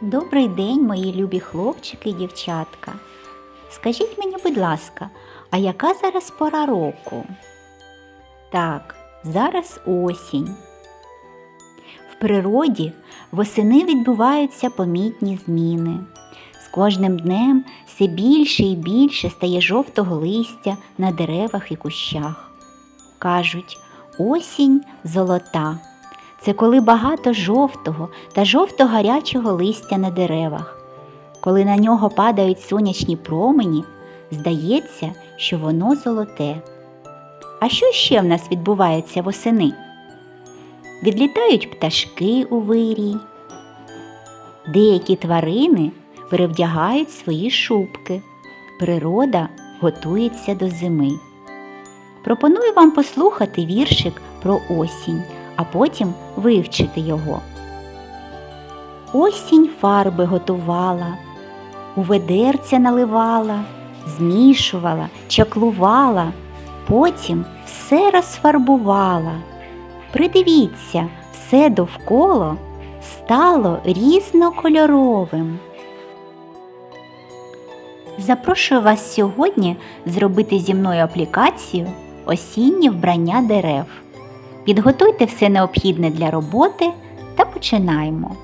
Добрий день, мої любі хлопчики і дівчатка. Скажіть мені, будь ласка, а яка зараз пора року? Так, зараз осінь. В природі восени відбуваються помітні зміни. З кожним днем все більше і більше стає жовтого листя на деревах і кущах. Кажуть, осінь золота. Це коли багато жовтого та жовто-гарячого листя на деревах. Коли на нього падають сонячні промені, здається, що воно золоте. А що ще в нас відбувається восени? Відлітають пташки у вирій. Деякі тварини перевдягають свої шубки. Природа готується до зими. Пропоную вам послухати віршик про осінь, а потім вивчити його. Осінь фарби готувала, у ведерця наливала, змішувала, чаклувала, потім все розфарбувала. Придивіться, все довкола стало різнокольоровим. Запрошую вас сьогодні зробити зі мною аплікацію «Осіннє вбрання дерев». Підготуйте все необхідне для роботи та починаємо.